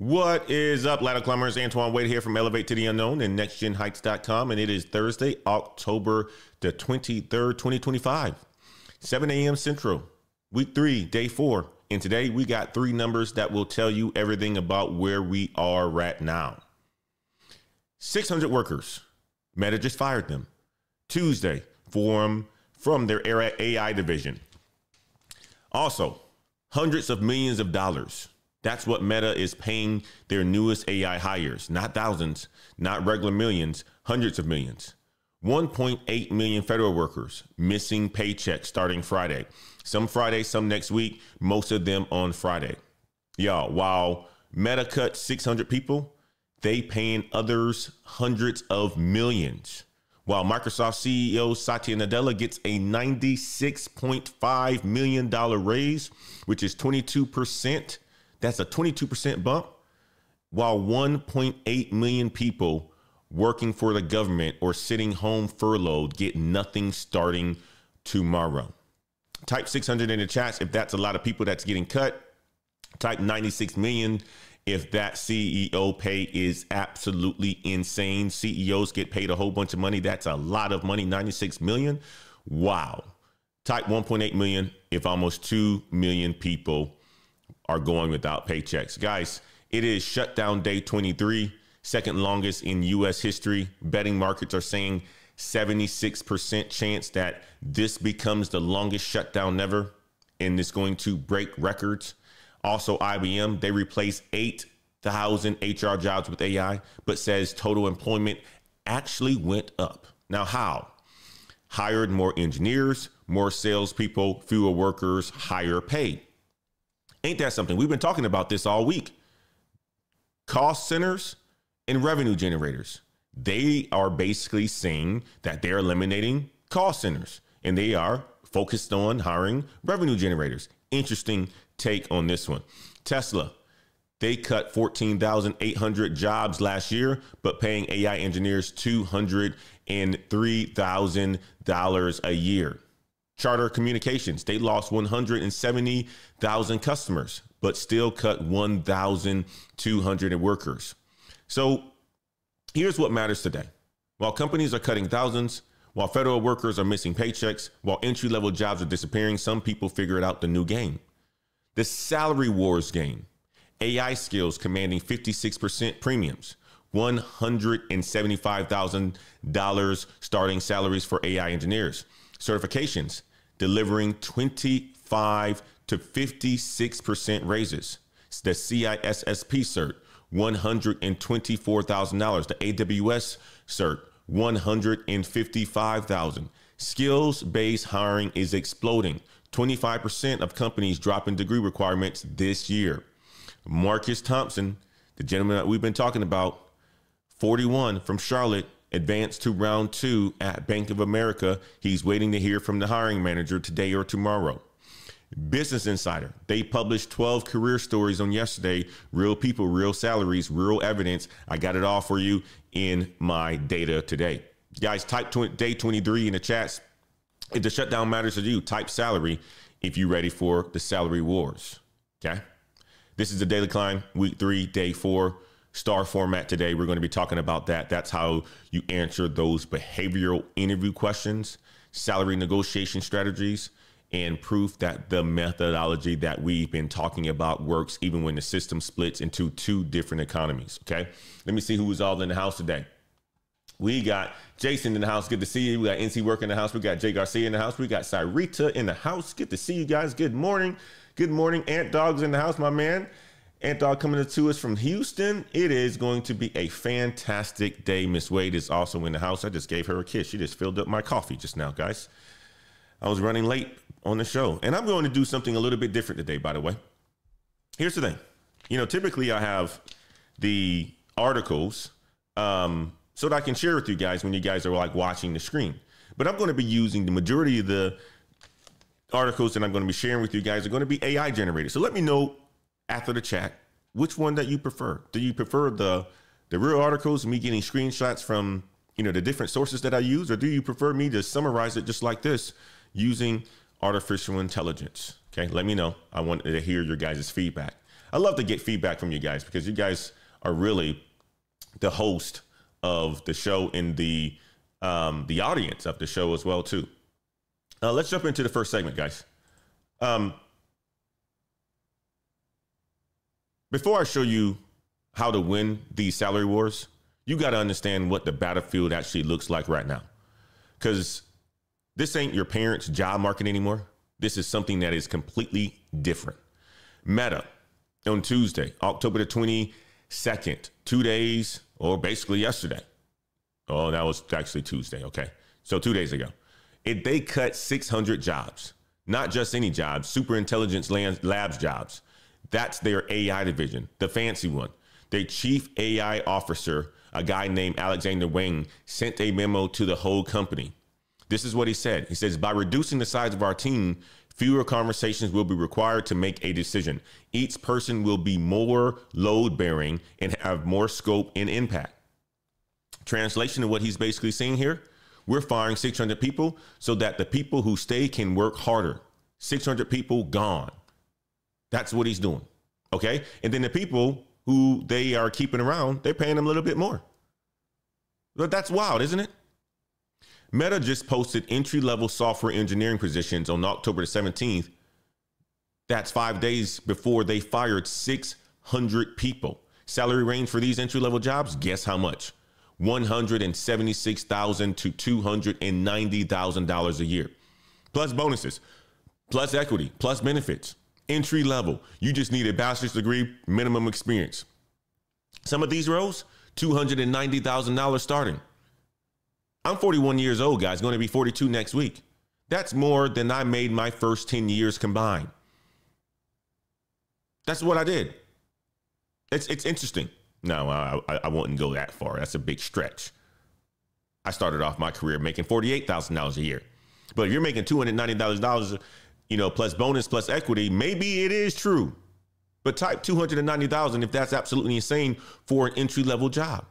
What is up, ladder climbers? Antoine Wade here from Elevate to the Unknown and NextGenHeights.com, and it is Thursday, October the 23rd, 2025, 7 a.m. Central, week 3, day 4. And today we got 3 numbers that will tell you everything about where we are right now. 600 workers. Meta just fired them Tuesday from their AI division. Also, hundreds of millions of dollars. That's what Meta is paying their newest AI hires. Not thousands, not regular millions, hundreds of millions. 1.8 million federal workers missing paychecks starting Friday. Some Friday, some next week, most of them on Friday. Y'all, while Meta cut 600 people, they paying others hundreds of millions. While Microsoft CEO Satya Nadella gets a $96.5 million raise, which is 22%. That's a 22% bump, while 1.8 million people working for the government or sitting home furloughed get nothing starting tomorrow. Type 600 in the chats if that's a lot of people that's getting cut. Type 96 million if that CEO pay is absolutely insane. CEOs get paid a whole bunch of money. That's a lot of money, 96 million. Wow. Type 1.8 million if almost 2 million people are going without paychecks. Guys, it is shutdown day 23, second longest in U.S. history. Betting markets are saying 76% chance that this becomes the longest shutdown ever, and it's going to break records. Also, IBM, they replaced 8,000 HR jobs with AI, but says total employment actually went up. Now, how? Hired more engineers, more salespeople, fewer workers, higher pay. Ain't that something? We've been talking about this all week. Cost centers and revenue generators. They are basically saying that they're eliminating cost centers and they are focused on hiring revenue generators. Interesting take on this one. Tesla, they cut 14,800 jobs last year, but paying AI engineers $203,000 a year. Charter Communications, they lost 170,000 customers, but still cut 1,200 workers. So here's what matters today. While companies are cutting thousands, while federal workers are missing paychecks, while entry-level jobs are disappearing, some people figured out the new game. The salary wars game. AI skills commanding 56% premiums. $175,000 starting salaries for AI engineers. Certifications delivering 25 to 56% raises. The CISSP cert, $124,000. The AWS cert, $155,000. Skills-based hiring is exploding. 25% of companies dropping degree requirements this year. Marcus Thompson, the gentleman that we've been talking about, 41 from Charlotte, advanced to round 2 at Bank of America. He's waiting to hear from the hiring manager today or tomorrow. Business Insider, they published 12 career stories on yesterday. Real people, real salaries, real evidence. I got it all for you in my data today. Guys, type day 23 in the chats. If the shutdown matters to you, type salary if you're ready for the salary wars. Okay. This is the Daily Climb, week 3, day 4. Star format today. We're going to be talking about that. That's how you answer those behavioral interview questions, salary negotiation strategies, and proof that the methodology that we've been talking about works even when the system splits into 2 different economies. Okay. Let me see who's all in the house today. We got Jason in the house. Good to see you. We got NC Work in the house. We got Jay Garcia in the house. We got Sarita in the house. Good to see you guys. Good morning. Good morning. Ant Dog's in the house, my man. Ant Dog coming to us from Houston. It is going to be a fantastic day. Miss Wade is also in the house. I just gave her a kiss. She just filled up my coffee just now, guys. I was running late on the show, and I'm going to do something a little bit different today, by the way. Here's the thing. You know, typically I have the articles so that I can share with you guys when you guys are like watching the screen. But I'm going to be using the majority of the articles that I'm going to be sharing with you guys are going to be AI generated. So let me know after the chat which one that you prefer. Do you prefer the real articles, me getting screenshots from, you know, the different sources that I use, or do you prefer me to summarize it just like this using artificial intelligence? Okay, let me know. I want to hear your guys' feedback. I love to get feedback from you guys because you guys are really the host of the show and the audience of the show as well too. Let's jump into the first segment, guys. Before I show you how to win these salary wars, you got to understand what the battlefield actually looks like right now. Because this ain't your parents' job market anymore. This is something that is completely different. Meta on Tuesday, October the 22nd, 2 days, or basically yesterday. Oh, that was actually Tuesday. Okay. So 2 days ago, they cut 600 jobs, not just any jobs, Superintelligence Labs jobs. That's their AI division, the fancy one. Their chief AI officer, a guy named Alexander Wang, sent a memo to the whole company. This is what he said. He says, by reducing the size of our team, fewer conversations will be required to make a decision. Each person will be more load bearing and have more scope and impact. Translation of what he's basically saying here, we're firing 600 people so that the people who stay can work harder. 600 people gone. That's what he's doing. Okay. And then the people who they are keeping around, they're paying them a little bit more. But that's wild, isn't it? Meta just posted entry-level software engineering positions on October the 17th. That's 5 days before they fired 600 people. Salary range for these entry-level jobs, guess how much? $176,000 to $290,000 a year. Plus bonuses, plus equity, plus benefits. Entry level, you just need a bachelor's degree, minimum experience. Some of these roles, $290,000 starting. I'm 41 years old, guys, going to be 42 next week. That's more than I made my first 10 years combined. That's what I did. It's interesting. No, I wouldn't go that far. That's a big stretch. I started off my career making $48,000 a year. But if you're making $290,000, plus bonus, plus equity, maybe it is true. But type 290,000 if that's absolutely insane for an entry-level job.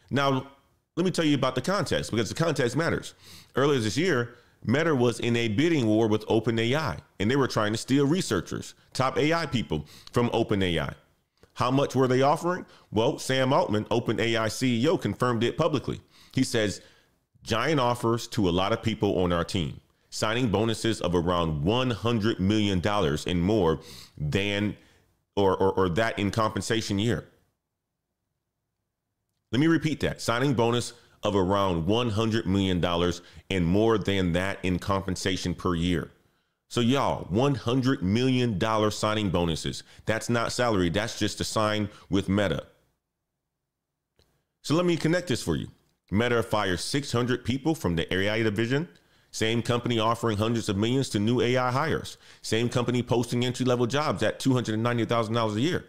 Now, let me tell you about the context, because the context matters. Earlier this year, Meta was in a bidding war with OpenAI, and they were trying to steal researchers, top AI people from OpenAI. How much were they offering? Well, Sam Altman, OpenAI CEO, confirmed it publicly. He says, giant offers to a lot of people on our team, signing bonuses of around $100 million and more than or that in compensation year. Let me repeat that. Signing bonus of around $100 million and more than that in compensation per year. So y'all, $100 million signing bonuses. That's not salary. That's just to sign with Meta. So let me connect this for you. Meta fires 600 people from the AI division. Same company offering hundreds of millions to new AI hires. Same company posting entry-level jobs at $290,000 a year.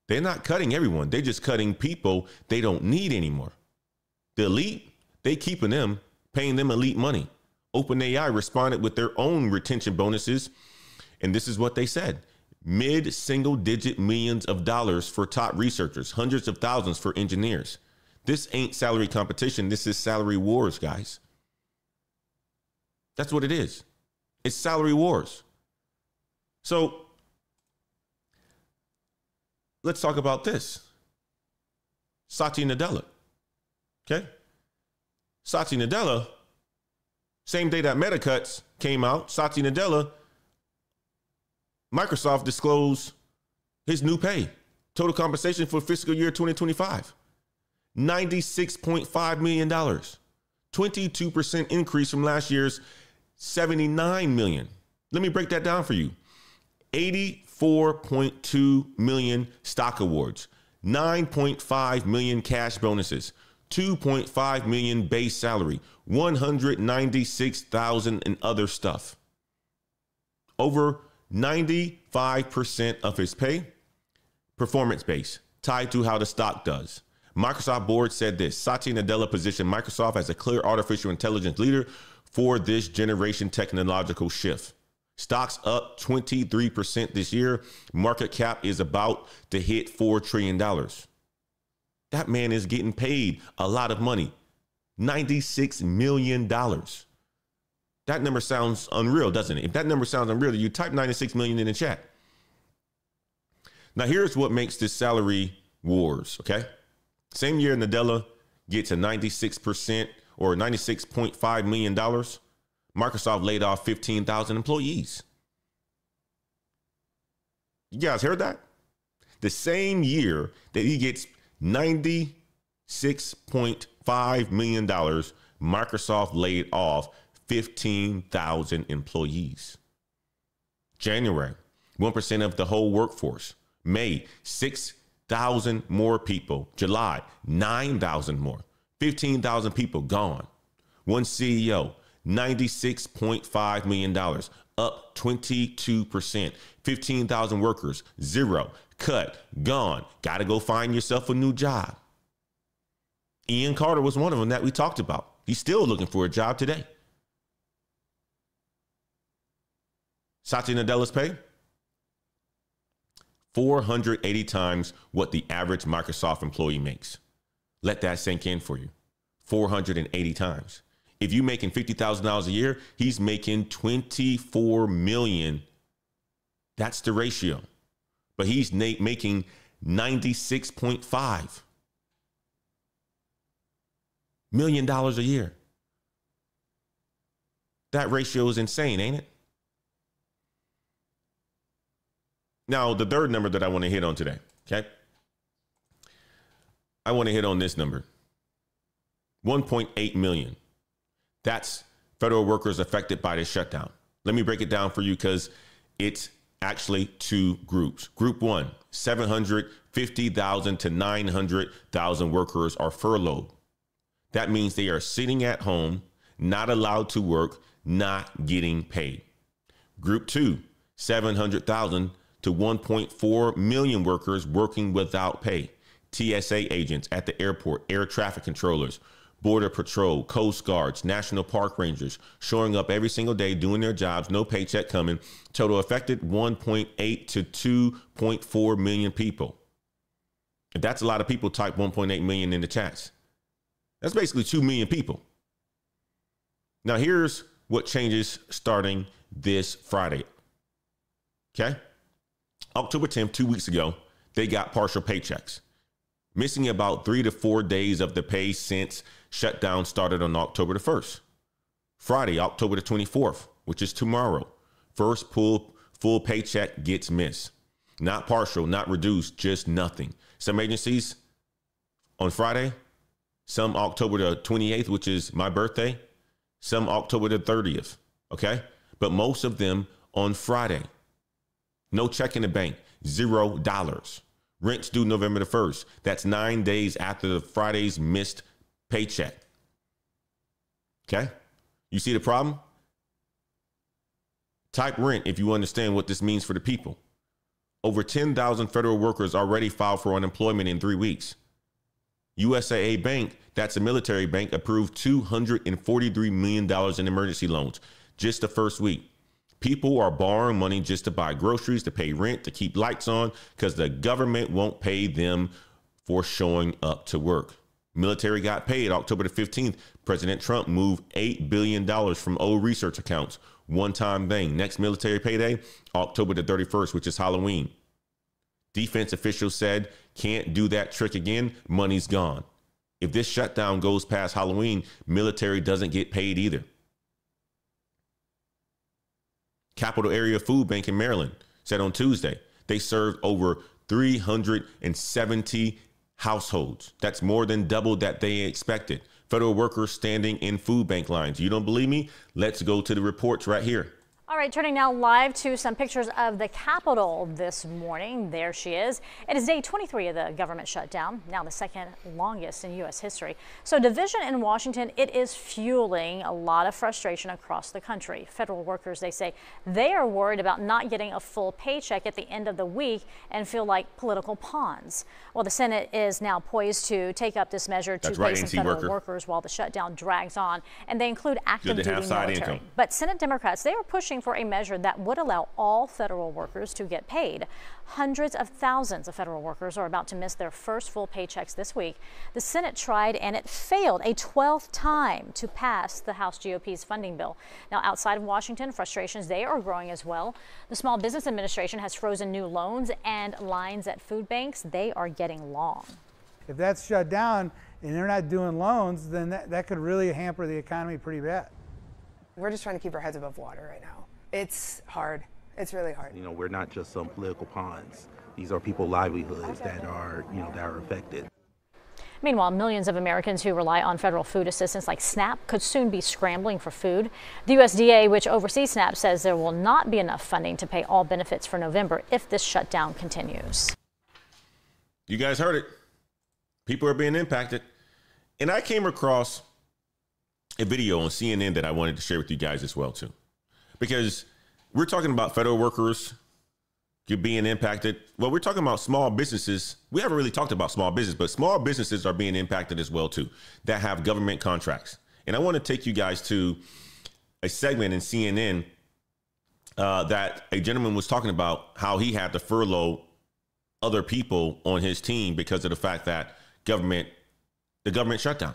They're not cutting everyone. They're just cutting people they don't need anymore. The elite, they keeping them, paying them elite money. OpenAI responded with their own retention bonuses. And this is what they said. Mid-single digit millions of dollars for top researchers, hundreds of thousands for engineers. This ain't salary competition. This is salary wars, guys. That's what it is. It's salary wars. So let's talk about this. Satya Nadella. Okay. Satya Nadella, same day that Meta cuts came out, Satya Nadella, Microsoft disclosed his new pay, total compensation for fiscal year 2025, $96.5 million, 22% increase from last year's $79 million. Let me break that down for you. 84.2 million stock awards, 9.5 million cash bonuses, 2.5 million base salary, 196,000 and other stuff. Over 95% of his pay, performance based, tied to how the stock does. Microsoft board said this: Satya Nadella positioned Microsoft as a clear artificial intelligence leader for this generation technological shift. Stocks up 23% this year. Market cap is about to hit $4 trillion. That man is getting paid a lot of money. $96 million. That number sounds unreal, doesn't it? If that number sounds unreal, you type 96 million in the chat. Now, here's what makes this salary wars, okay? Same year Nadella gets a 96% or $96.5 million, Microsoft laid off 15,000 employees. You guys heard that? The same year that he gets $96.5 million, Microsoft laid off 15,000 employees. January, 1% of the whole workforce. May, 6,000 more people. July, 9,000 more. 15,000 people gone. One CEO, $96.5 million, up 22%. 15,000 workers, zero. Cut, gone. Got to go find yourself a new job. Ian Carter was one of them that we talked about. He's still looking for a job today. Satya Nadella's pay? 480 times what the average Microsoft employee makes. Let that sink in for you. 480 times. If you're making $50,000 a year, he's making $24 million. That's the ratio. But he's making $96.5 million a year. That ratio is insane, ain't it? Now, the third number that I want to hit on today, okay? I want to hit on this number. 1.8 million. That's federal workers affected by this shutdown. Let me break it down for you because it's actually two groups. Group one, 750,000 to 900,000 workers are furloughed. That means they are sitting at home, not allowed to work, not getting paid. Group two, 700,000 to 1.4 million workers working without pay. TSA agents at the airport, air traffic controllers, Border Patrol, Coast Guards, National Park Rangers showing up every single day doing their jobs, no paycheck coming. Total affected 1.8 to 2.4 million people. If that's a lot of people, type 1.8 million in the chats. That's basically 2 million people. Now, here's what changes starting this Friday. Okay? October 10th, 2 weeks ago, they got partial paychecks, missing about 3 to 4 days of the pay since shutdown started on October the 1st. Friday, October the 24th, which is tomorrow, first full paycheck gets missed. Not partial, not reduced, just nothing. Some agencies on Friday, some October the 28th, which is my birthday, some October the 30th, okay? But most of them on Friday. No check in the bank, $0. Rent's due November the 1st. That's 9 days after the Friday's missed paycheck. Okay? You see the problem? Type rent if you understand what this means for the people. Over 10,000 federal workers already filed for unemployment in 3 weeks. USAA Bank, that's a military bank, approved $243 million in emergency loans just the first week. People are borrowing money just to buy groceries, to pay rent, to keep lights on, because the government won't pay them for showing up to work. Military got paid October the 15th. President Trump moved $8 billion from old research accounts. One-time thing. Next military payday, October the 31st, which is Halloween. Defense officials said, can't do that trick again. Money's gone. If this shutdown goes past Halloween, military doesn't get paid either. Capital Area Food Bank in Maryland said on Tuesday, they served over 370 households. That's more than double that they expected. Federal workers standing in food bank lines. You don't believe me? Let's go to the reports right here. All right, turning now live to some pictures of the Capitol this morning. There she is. It is day 23 of the government shutdown, now the second longest in U.S. history. So division in Washington, it is fueling a lot of frustration across the country. Federal workers, they say they are worried about not getting a full paycheck at the end of the week and feel like political pawns. Well, the Senate is now poised to take up this measure to pay some federal workers while the shutdown drags on, and they include active duty military. But Senate Democrats, they are pushing for a measure that would allow all federal workers to get paid. Hundreds of thousands of federal workers are about to miss their first full paychecks this week. The Senate tried and it failed a 12th time to pass the House GOP's funding bill. Now, outside of Washington, frustrations, they are growing as well. The Small Business Administration has frozen new loans, and lines at food banks, they are getting long. If that's shut down and they're not doing loans, then that could really hamper the economy pretty bad. We're just trying to keep our heads above water right now. It's hard. It's really hard. You know, we're not just some political pawns. These are people's livelihoods that are, that are affected. Meanwhile, millions of Americans who rely on federal food assistance like SNAP could soon be scrambling for food. The USDA, which oversees SNAP, says there will not be enough funding to pay all benefits for November if this shutdown continues. You guys heard it. People are being impacted. And I came across a video on CNN that I wanted to share with you guys as well, too, because we're talking about federal workers being impacted. Well, we're talking about small businesses. We haven't really talked about small business, but small businesses are being impacted as well, too, that have government contracts. And I want to take you guys to a segment in CNN that a gentleman was talking about how he had to furlough other people on his team because of the fact that the government shutdown.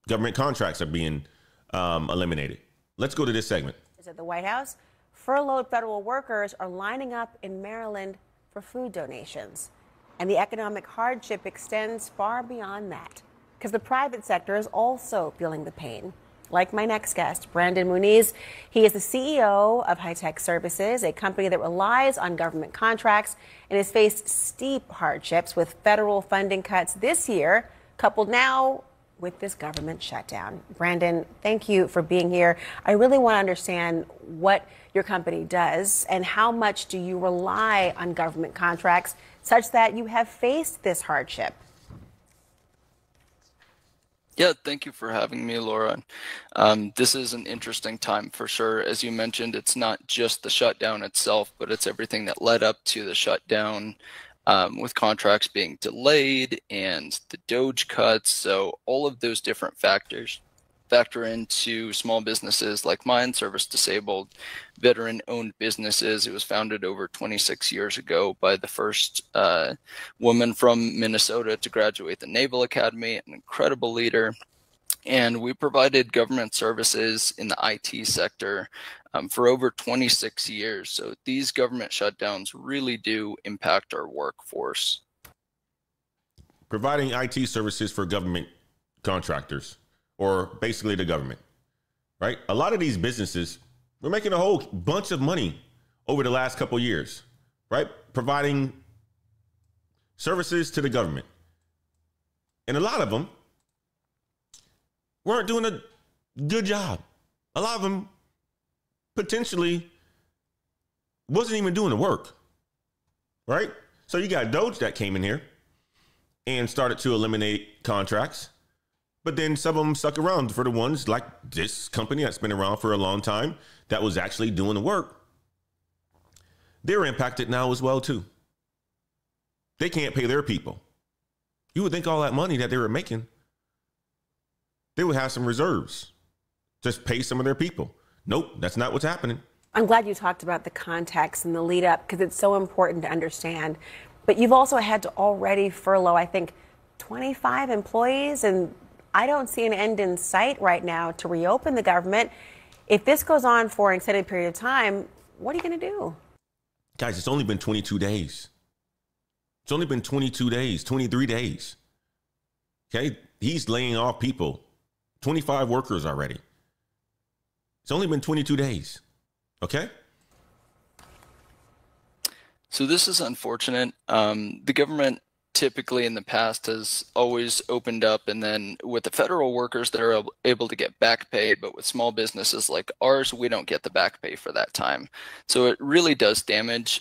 Government contracts are being eliminated. Let's go to this segment. At the White House, furloughed federal workers are lining up in Maryland for food donations. And the economic hardship extends far beyond that, because the private sector is also feeling the pain. Like my next guest, Brandon Muniz. He is the CEO of High Tech Services, a company that relies on government contracts and has faced steep hardships with federal funding cuts this year, coupled now with this government shutdown. Brandon, thank you for being here. I really want to understand what your company does and how much do you rely on government contracts such that you have faced this hardship? Yeah, thank you for having me, Laura. This is an interesting time for sure. As you mentioned, it's not just the shutdown itself, but it's everything that led up to the shutdown, with contracts being delayed and the DOGE cuts. So all of those different factors factor into small businesses like mine, service disabled, veteran-owned businesses. It was founded over 26 years ago by the first woman from Minnesota to graduate the Naval Academy, an incredible leader. And we provided government services in the IT sector for over 26 years. So these government shutdowns really do impact our workforce. Providing IT services for government contractors, or basically the government, right? A lot of these businesses, we're making a whole bunch of money over the last couple of years, right? Providing services to the government. And a lot of them weren't doing a good job. A lot of them potentially wasn't even doing the work, right? So you got DOGE that came in here and started to eliminate contracts. But then some of them stuck around for the ones like this company that's been around for a long time that was actually doing the work. They're impacted now as well, too. They can't pay their people. You would think all that money that they were making, they would have some reserves. Just pay some of their people. Nope, that's not what's happening. I'm glad you talked about the context and the lead up, because it's so important to understand. But you've also had to already furlough, I think, 25 employees, and I don't see an end in sight right now to reopen the government. If this goes on for an extended period of time, what are you going to do? Guys, it's only been 22 days. It's only been 22 days, 23 days. Okay, he's laying off people, 25 workers already. It's only been 22 days. Okay. So this is unfortunate. The government typically in the past has always opened up, and then with the federal workers, they're able to get back pay, but with small businesses like ours, we don't get the back pay for that time. So it really does damage.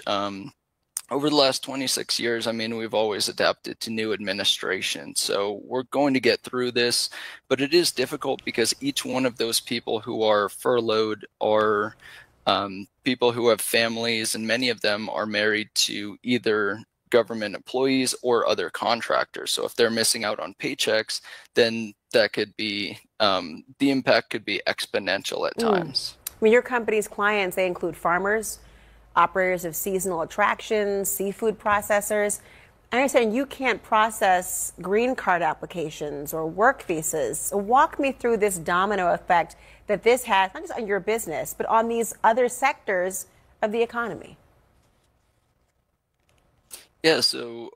Over the last 26 years, I mean, we've always adapted to new administration. So we're going to get through this, but it is difficult because each one of those people who are furloughed are people who have families, and many of them are married to either government employees or other contractors. So if they're missing out on paychecks, then that could be, the impact could be exponential at times. I mean, your company's clients, they include farmers, operators of seasonal attractions, seafood processors. I understand you can't process green card applications or work visas. So walk me through this domino effect that this has, not just on your business, but on these other sectors of the economy. Yeah, so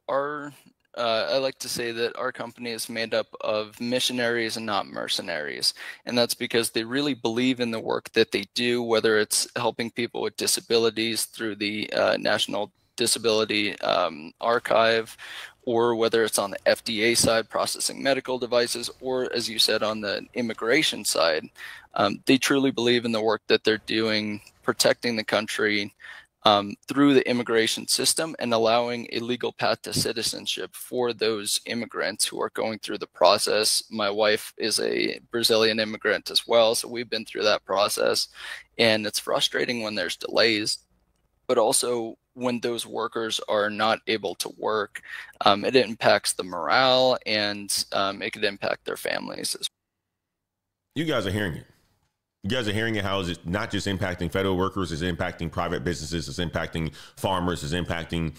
I like to say that our company is made up of missionaries and not mercenaries. And that's because they really believe in the work that they do, whether it's helping people with disabilities through the National Disability Archive, or whether it's on the FDA side, processing medical devices, or as you said, on the immigration side. They truly believe in the work that they're doing, protecting the country through the immigration system and allowing a legal path to citizenship for those immigrants who are going through the process. My wife is a Brazilian immigrant as well, so we've been through that process. And it's frustrating when there's delays, but also when those workers are not able to work, it impacts the morale and it could impact their families as well. You guys are hearing it. You guys are hearing it, how it's not just impacting federal workers, it's impacting private businesses, it's impacting farmers, it's impacting,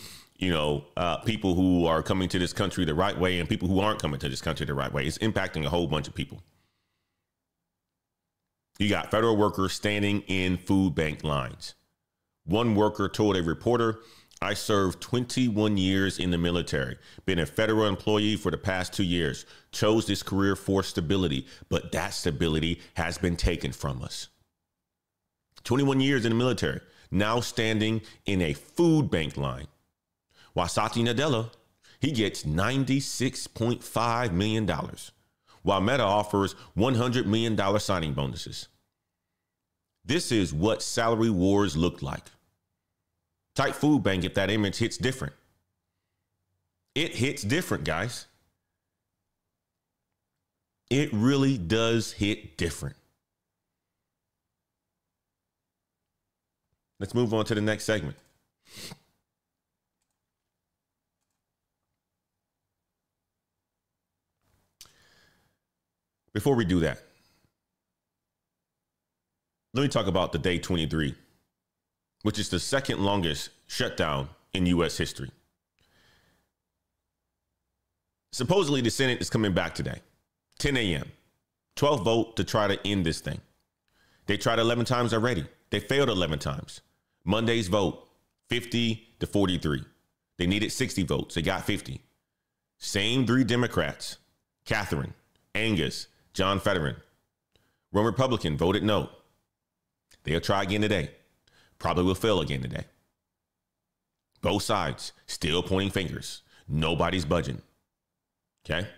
people who are coming to this country the right way and people who aren't coming to this country the right way. It's impacting a whole bunch of people. You got federal workers standing in food bank lines. One worker told a reporter, "I served 21 years in the military, been a federal employee for the past 2 years, chose this career for stability, but that stability has been taken from us." 21 years in the military, now standing in a food bank line. While Satya Nadella, he gets $96.5 million, while Meta offers $100 million signing bonuses. This is what salary wars look like. Type food bank if that image hits different. It hits different, guys. It really does hit different. Let's move on to the next segment. Before we do that, let me talk about the day 23, which is the second longest shutdown in U.S. history. Supposedly, the Senate is coming back today, 10 a.m., 12 vote to try to end this thing. They tried 11 times already. They failed 11 times. Monday's vote, 50 to 43. They needed 60 votes. They got 50. Same 3 Democrats, Catherine, Angus, John Fetterman. One Republican voted no. They'll try again today. Probably will fail again today. Both sides still pointing fingers. Nobody's budging. Okay?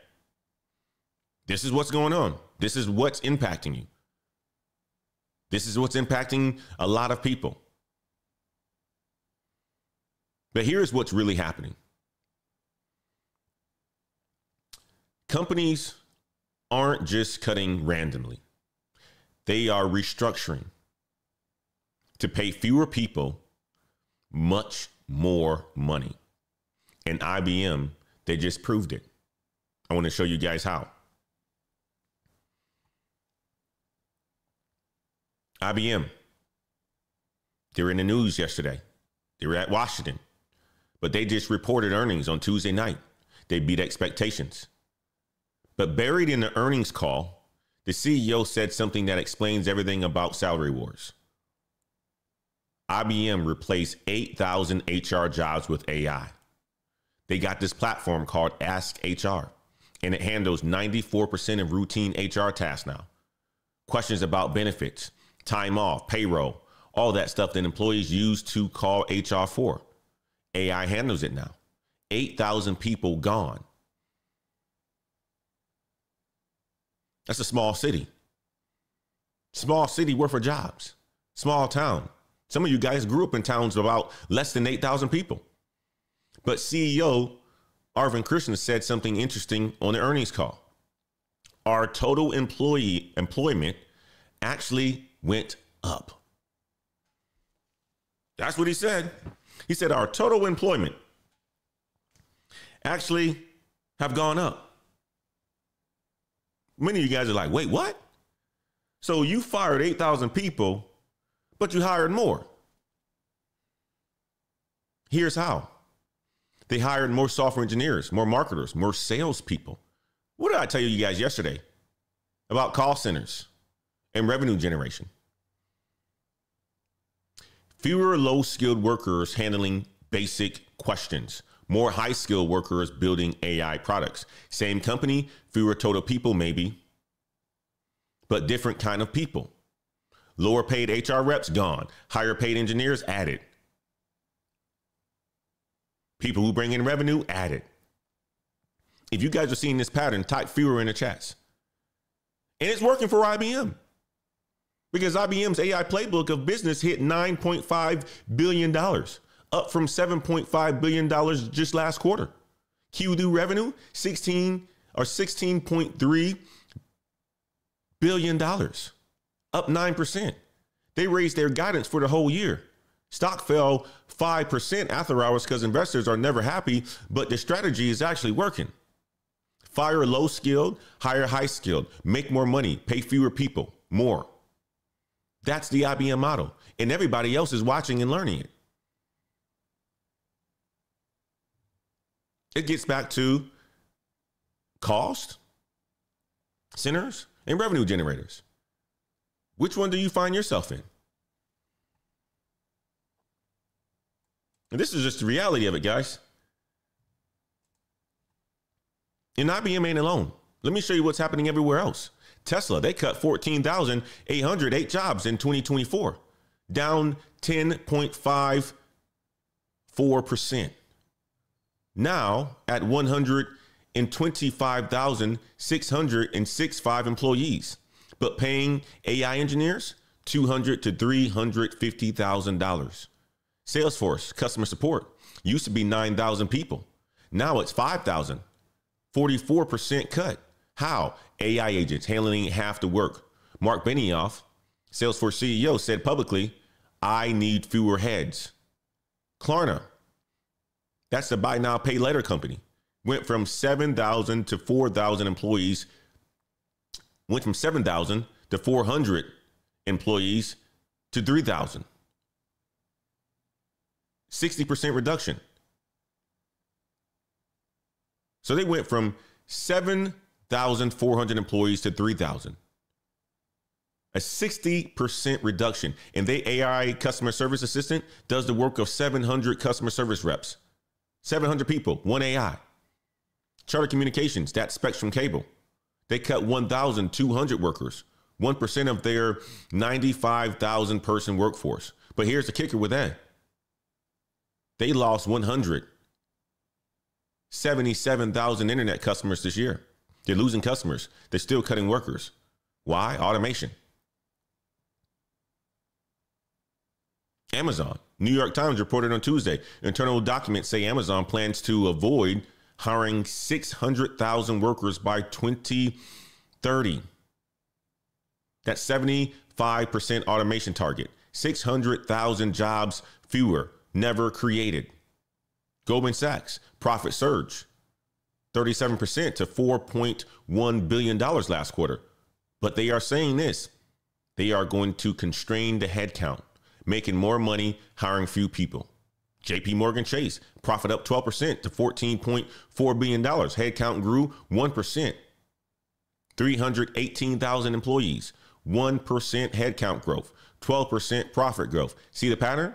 This is what's going on. This is what's impacting you. This is what's impacting a lot of people. But here's what's really happening. Companies aren't just cutting randomly. They are restructuring to pay fewer people much more money. And IBM, they just proved it. I want to show you guys how. IBM, they were in the news yesterday. They were at Washington, but they just reported earnings on Tuesday night. They beat expectations. But buried in the earnings call, the CEO said something that explains everything about salary wars. IBM replaced 8,000 HR jobs with AI. They got this platform called Ask HR, and it handles 94% of routine HR tasks now. Questions about benefits, time off, payroll, all that stuff that employees use to call HR for. AI handles it now. 8,000 people gone. That's a small city. Small city worth of jobs. Small town. Some of you guys grew up in towns of about less than 8,000 people. But CEO Arvind Krishna said something interesting on the earnings call. Our total employment actually went up. That's what he said. He said our total employment actually have gone up. Many of you guys are like, wait, what? So you fired 8,000 people but you hired more. Here's how. They hired more software engineers, more marketers, more salespeople. What did I tell you guys yesterday about call centers and revenue generation? Fewer low-skilled workers handling basic questions. More high-skilled workers building AI products. Same company, fewer total people maybe, but different kind of people. Lower paid HR reps gone. Higher paid engineers added. People who bring in revenue added. If you guys are seeing this pattern, type fewer in the chats. And it's working for IBM. Because IBM's AI playbook of business hit $9.5 billion, up from $7.5 billion just last quarter. Q2 revenue, $16.3 billion, up 9%. They raised their guidance for the whole year. Stock fell 5% after hours because investors are never happy, but the strategy is actually working. Fire low skilled, hire high skilled, make more money, pay fewer people, more. That's the IBM model, and everybody else is watching and learning it. It gets back to cost centers and revenue generators. Which one do you find yourself in? And this is just the reality of it, guys. And IBM ain't alone. Let me show you what's happening everywhere else. Tesla, they cut 14,808 jobs in 2024, down 10.54%. Now at 125,665 employees, but paying AI engineers $200,000 to $350,000. Salesforce customer support used to be 9,000 people. Now it's 5,000. 44% cut. How? AI agents handling half the work. Mark Benioff, Salesforce CEO, said publicly, I need fewer heads. Klarna, that's the buy now, pay later company, went from 7,000 to 4,000 employees, went from 7,000 to 400 employees to 3,000. 60% reduction. So they went from 7,400 employees to 3,000. A 60% reduction. And the AI customer service assistant does the work of 700 customer service reps. 700 people, one AI. Charter Communications, that's Spectrum Cable. They cut 1,200 workers, 1% of their 95,000 person workforce. But here's the kicker with that. They lost 177,000 internet customers this year. They're losing customers. They're still cutting workers. Why? Automation. Amazon. New York Times reported on Tuesday, internal documents say Amazon plans to avoid hiring 600,000 workers by 2030. That's 75% automation target. 600,000 jobs fewer, never created. Goldman Sachs, profit surge 37% to $4.1 billion last quarter. But they are saying this, they are going to constrain the headcount, making more money, hiring few people. JP Morgan Chase, profit up 12% to $14.4 billion. Headcount grew 1%. 318,000 employees, 1% headcount growth, 12% profit growth. See the pattern?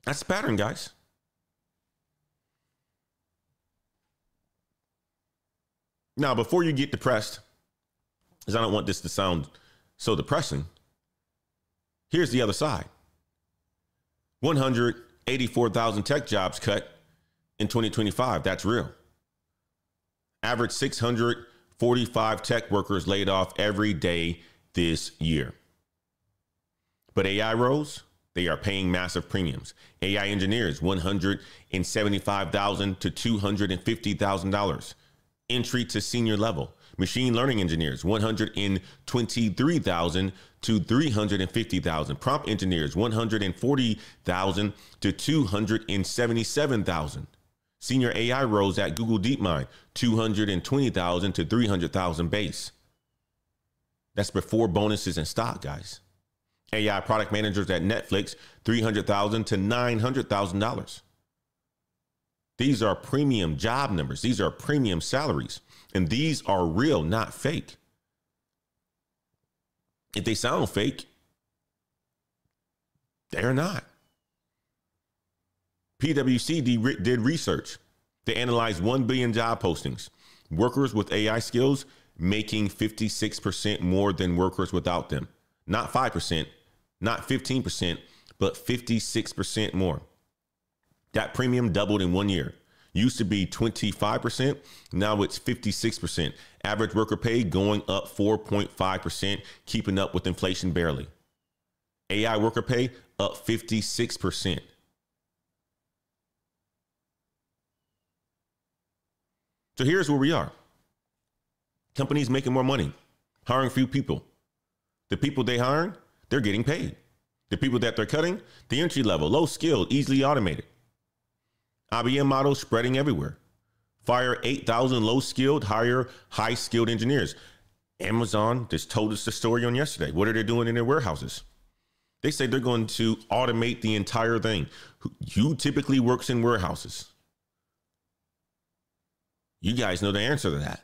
That's the pattern, guys. Now, before you get depressed, because I don't want this to sound so depressing, here's the other side. 184,000 tech jobs cut in 2025. That's real. Average 645 tech workers laid off every day this year. But AI roles, they are paying massive premiums. AI engineers, $175,000 to $250,000. Entry to senior level. Machine learning engineers, $123,000 to $350,000. Prompt engineers, $140,000 to $277,000. Senior AI roles at Google DeepMind, $220,000 to $300,000 base. That's before bonuses and stock, guys. AI product managers at Netflix, $300,000 to $900,000. These are premium job numbers. These are premium salaries. And these are real, not fake. If they sound fake, they're not. PwC did research. They analyzed 1 billion job postings. Workers with AI skills making 56% more than workers without them. Not 5%, not 15%, but 56% more. That premium doubled in 1 year. Used to be 25%. Now it's 56%. Average worker pay going up 4.5%, keeping up with inflation barely. AI worker pay up 56%. So here's where we are. Companies making more money, hiring few people. The people they hiring, they're getting paid. The people that they're cutting, the entry level, low skilled, easily automated. IBM models spreading everywhere. Fire 8,000 low skilled, hire high skilled engineers. Amazon just told us the story on yesterday. What are they doing in their warehouses? They say they're going to automate the entire thing. Who typically works in warehouses? You guys know the answer to that.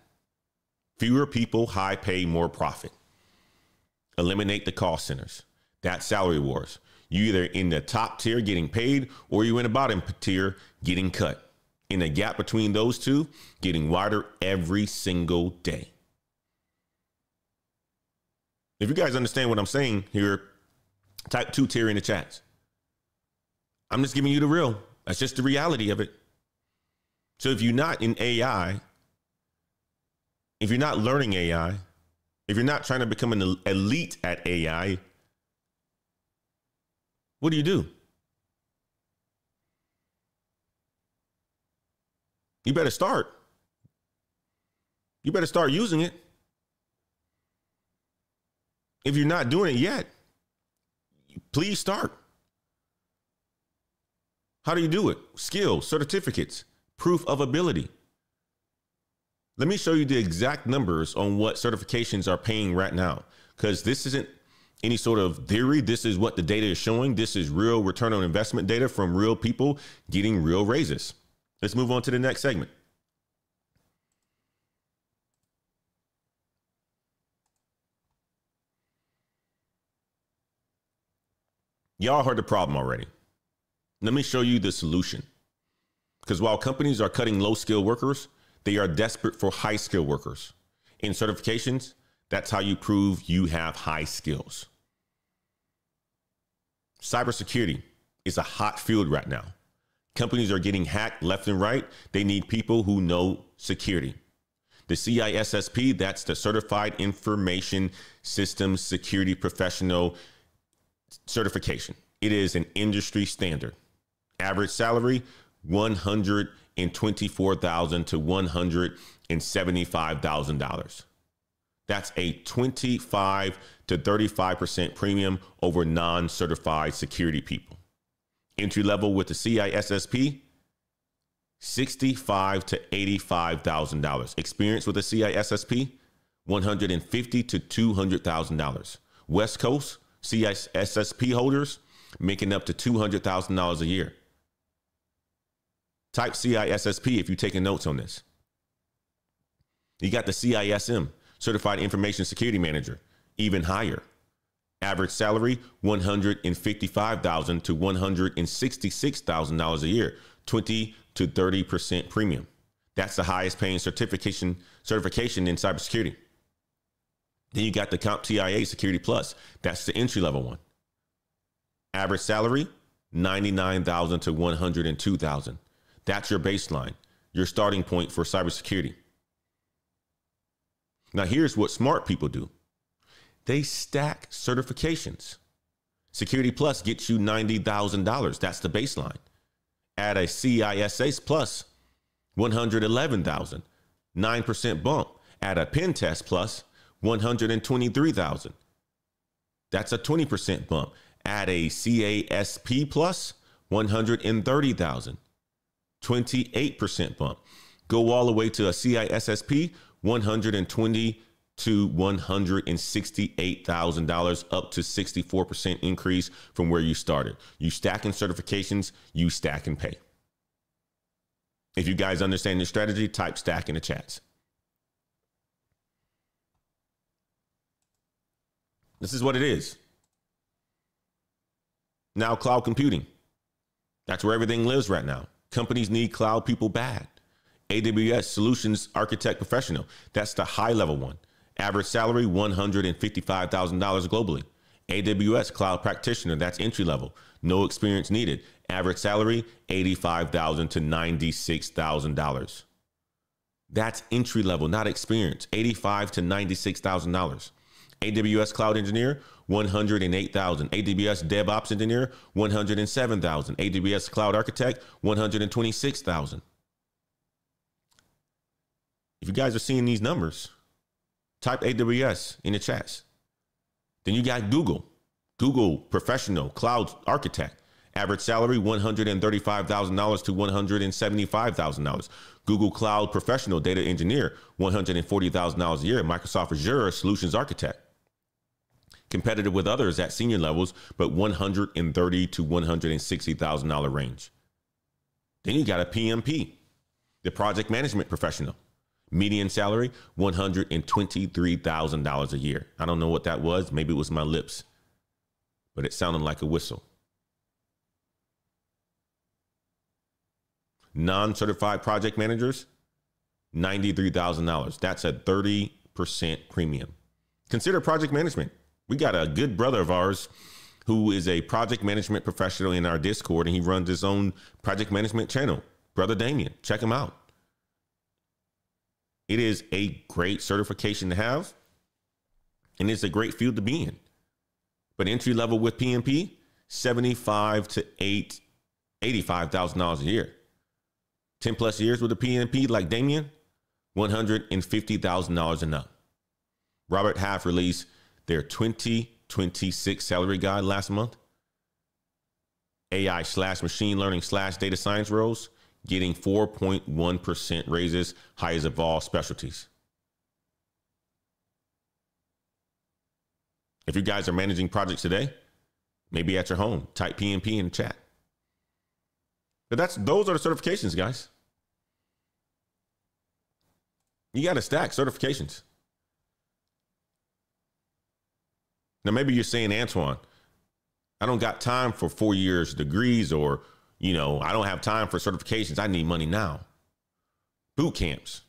Fewer people, high pay, more profit. Eliminate the cost centers. That's salary wars. You either in the top tier getting paid or you in the bottom tier getting cut. In the gap between those two, getting wider every single day. If you guys understand what I'm saying here, type 2 tier in the chats. I'm just giving you the real. That's just the reality of it. So if you're not in AI, if you're not learning AI, if you're not trying to become an elite at AI, what do you do? You better start. You better start using it. If you're not doing it yet, please start. How do you do it? Skills, certificates, proof of ability. Let me show you the exact numbers on what certifications are paying right now, because this isn't any sort of theory. This is what the data is showing. This is real return on investment data from real people getting real raises. Let's move on to the next segment. Y'all heard the problem already. Let me show you the solution. Because while companies are cutting low-skilled workers, they are desperate for high-skilled workers. In certifications, that's how you prove you have high skills. Cybersecurity is a hot field right now. Companies are getting hacked left and right. They need people who know security. The CISSP, that's the Certified Information Systems Security Professional certification. It is an industry standard. Average salary, $124,000 to $175,000. That's a 25 to 35% premium over non-certified security people. Entry level with the CISSP, $65,000 to $85,000. Experience with the CISSP, $150,000 to $200,000. West Coast CISSP holders making up to $200,000 a year. Type CISSP if you're taking notes on this. You got the CISM, Certified Information Security Manager, even higher. Average salary, $155,000 to $166,000 a year, 20 to 30% premium. That's the highest paying certification in cybersecurity. Then you got the CompTIA Security Plus. That's the entry level one. Average salary, $99,000 to $102,000. That's your baseline, your starting point for cybersecurity. Now, here's what smart people do. They stack certifications. Security Plus gets you $90,000. That's the baseline. Add a CISA Plus, $111,000, 9% bump. Add a Pen Test Plus, $123,000. That's a 20% bump. Add a CASP Plus, $130,000, 28% bump. Go all the way to a CISSP, $120,000 to $168,000, up to 64% increase from where you started. You stack in certifications, you stack in pay. If you guys understand your strategy, type stack in the chats. This is what it is. Now, cloud computing. That's where everything lives right now. Companies need cloud people bad. AWS Solutions Architect Professional. That's the high level one. Average salary, $155,000 globally. AWS Cloud Practitioner. That's entry level. No experience needed. Average salary, $85,000 to $96,000. That's entry level, not experience. $85,000 to $96,000. AWS Cloud Engineer, $108,000. AWS DevOps Engineer, $107,000. AWS Cloud Architect, $126,000. If you guys are seeing these numbers, type AWS in the chats. Then you got Google. Google Professional Cloud Architect. Average salary, $135,000 to $175,000. Google Cloud Professional Data Engineer, $140,000 a year. Microsoft Azure Solutions Architect. Competitive with others at senior levels, but $130,000 to $160,000 range. Then you got a PMP, the Project Management Professional. Median salary, $123,000 a year. I don't know what that was. Maybe it was my lips, but it sounded like a whistle. Non-certified project managers, $93,000. That's a 30% premium. Consider project management. We got a good brother of ours who is a project management professional in our Discord, and he runs his own project management channel. Brother Damien, check him out. It is a great certification to have, and it's a great field to be in. But entry level with PMP, $75,000 to $85,000 a year. 10 plus years with a PMP like Damien, $150,000 and up. Robert Half released their 2026 salary guide last month. AI/machine learning/data science roles, getting 4.1% raises, highest of all specialties. If you guys are managing projects today, maybe at your home, type PMP in the chat. But those are the certifications, guys. You got to stack certifications. Now, maybe you're saying, Antoine, I don't got time for 4 years degrees, or, I don't have time for certifications. I need money now. Boot camps.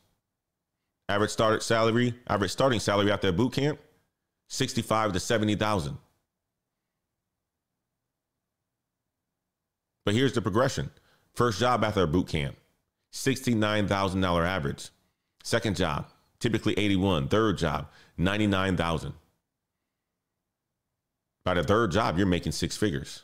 Average starting salary after a boot camp, $65,000 to $70,000. But here's the progression. First job after a boot camp, $69,000 average. Second job, typically $81,000. Third job, $99,000. By the third job, you're making six figures.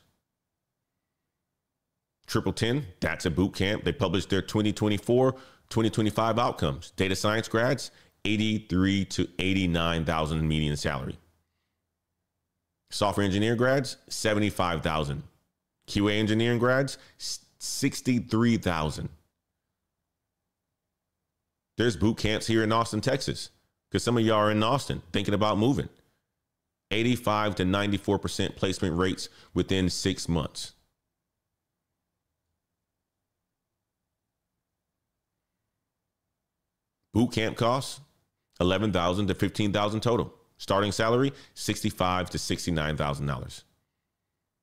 Triple 10, that's a boot camp. They published their 2024-2025 outcomes. Data science grads, $83,000 to $89,000 median salary. Software engineer grads, $75,000. QA engineering grads, $63,000. There's boot camps here in Austin, Texas, because some of y'all are in Austin thinking about moving. 85 to 94% placement rates within 6 months. Boot camp costs $11,000 to $15,000 total. Starting salary $65,000 to $69,000.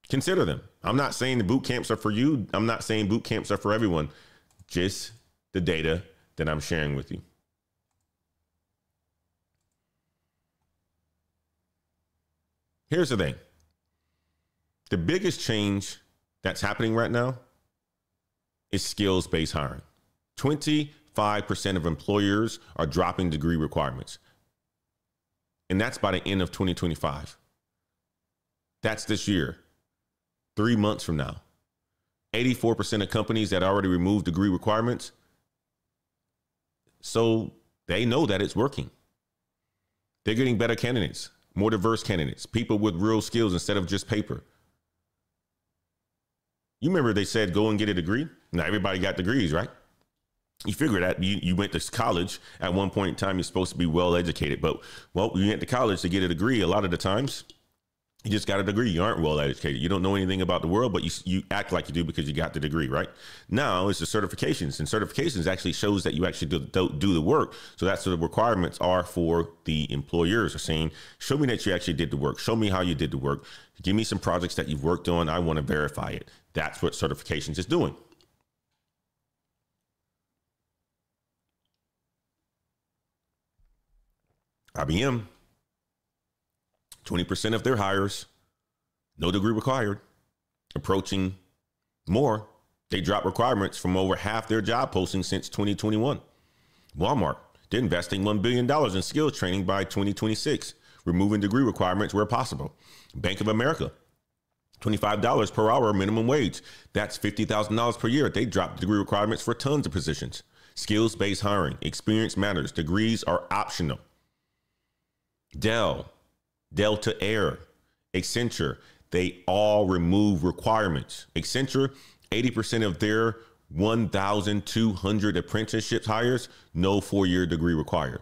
Consider them. I'm not saying the boot camps are for you. I'm not saying boot camps are for everyone. Just the data that I'm sharing with you. Here's the thing. The biggest change that's happening right now is skills-based hiring. 25% of employers are dropping degree requirements. And that's by the end of 2025. That's this year, 3 months from now. 84% of companies that already removed degree requirements, so they know that it's working. They're getting better candidates, more diverse candidates, people with real skills instead of just paper. You remember they said, go and get a degree? Now everybody got degrees, right? You figure that you went to college at one point in time, you're supposed to be well educated, but well, you went to college to get a degree. A lot of the times you just got a degree. You aren't well educated. You don't know anything about the world, but you act like you do because you got the degree, right? Now it's the certifications, and certifications actually shows that you actually do the work. So that's what the requirements are for the employers are saying, show me that you actually did the work. Show me how you did the work. Give me some projects that you've worked on. I want to verify it. That's what certifications is doing. IBM, 20% of their hires, no degree required, approaching more. They dropped requirements from over half their job postings since 2021. Walmart, they're investing $1 billion in skills training by 2026, removing degree requirements where possible. Bank of America, $25 per hour minimum wage. That's $50,000 per year. They dropped degree requirements for tons of positions. Skills-based hiring, experience matters. Degrees are optional. Dell, Delta Air, Accenture, they all remove requirements. Accenture, 80% of their 1,200 apprenticeships hires, no 4-year degree required.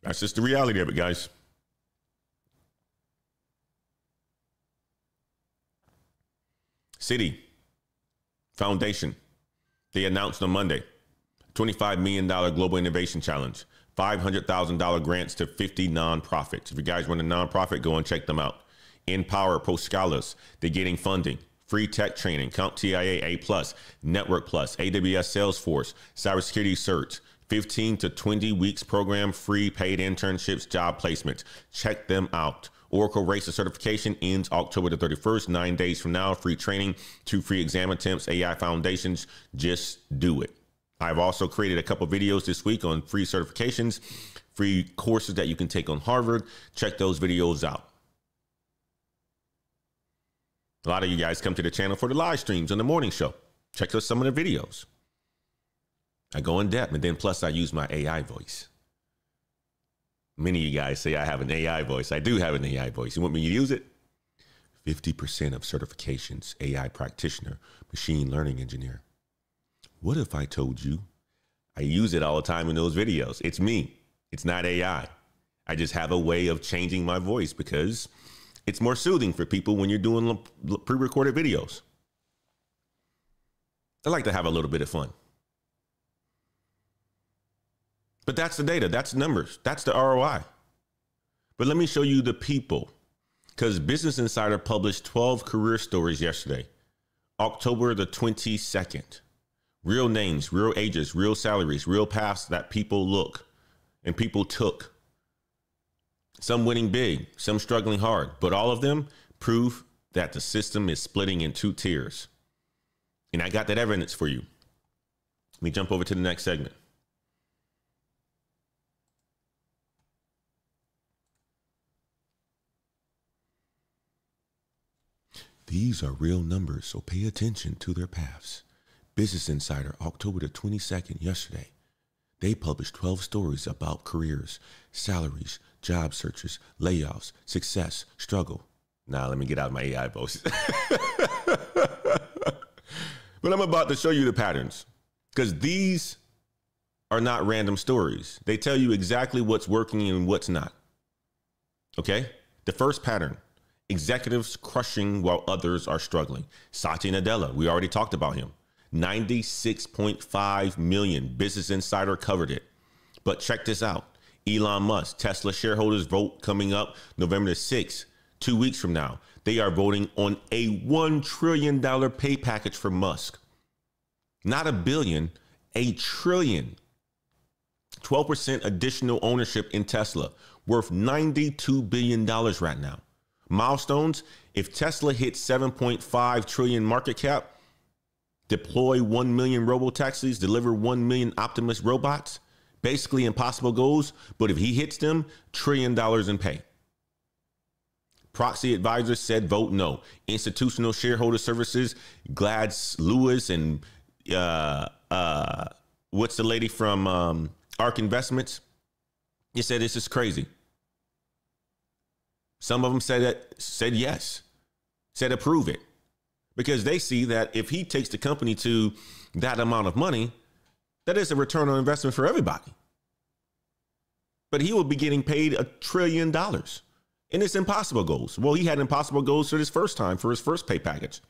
That's just the reality of it, guys. Citi Foundation, they announced on Monday, $25 million Global Innovation Challenge, $500,000 grants to 50 nonprofits. If you guys want a nonprofit, go and check them out. Empower Postcalis, they're getting funding. Free tech training, CompTIA A+, Network Plus, AWS Salesforce, Cybersecurity Search, 15 to 20 weeks program, free paid internships, job placements. Check them out. Oracle Racer certification ends October the 31st, 9 days from now. Free training, 2 free exam attempts, AI foundations. Just do it. I've also created a couple videos this week on free certifications, free courses that you can take on Harvard. Check those videos out. A lot of you guys come to the channel for the live streams on the morning show. Check out some of the videos. I go in depth, and then plus I use my AI voice. Many of you guys say I have an AI voice. I do have an AI voice. You want me to use it? 50% of certifications, AI practitioner, machine learning engineer. What if I told you I use it all the time in those videos? It's me. It's not AI. I just have a way of changing my voice because it's more soothing for people when you're doing pre-recorded videos. I like to have a little bit of fun. But that's the data. That's numbers. That's the ROI. But let me show you the people, because Business Insider published 12 career stories yesterday, October the 22nd. Real names, real ages, real salaries, real paths that people look and people took. Some winning big, some struggling hard, but all of them prove that the system is splitting in 2 tiers. And I got that evidence for you. Let me jump over to the next segment. These are real numbers, so pay attention to their paths. Business Insider, October the 22nd, yesterday. They published 12 stories about careers, salaries, job searches, layoffs, success, struggle. Now, let me get out of my AI voice. But I'm about to show you the patterns, because these are not random stories. They tell you exactly what's working and what's not. Okay? The first pattern, executives crushing while others are struggling. Satya Nadella, we already talked about him. 96.5 million. Business Insider covered it. But check this out. Elon Musk, Tesla shareholders vote coming up November the 6th, 2 weeks from now. They are voting on a $1 trillion pay package for Musk. Not $1 billion, $1 trillion. 12% additional ownership in Tesla, worth $92 billion right now. Milestones, if Tesla hits 7.5 trillion market cap, deploy 1 million robo-taxis, deliver 1 million Optimus robots, basically impossible goals, but if he hits them, $1 trillion in pay. Proxy advisors said vote no. Institutional shareholder services, Glads Lewis and what's the lady from ARK Investments? They said this is crazy. Some of them said yes, said approve it. because they see that if he takes the company to that amount of money, that is a return on investment for everybody. But he will be getting paid $1 trillion. And it's impossible goals. Well, he had impossible goals for his first time, for his first pay package.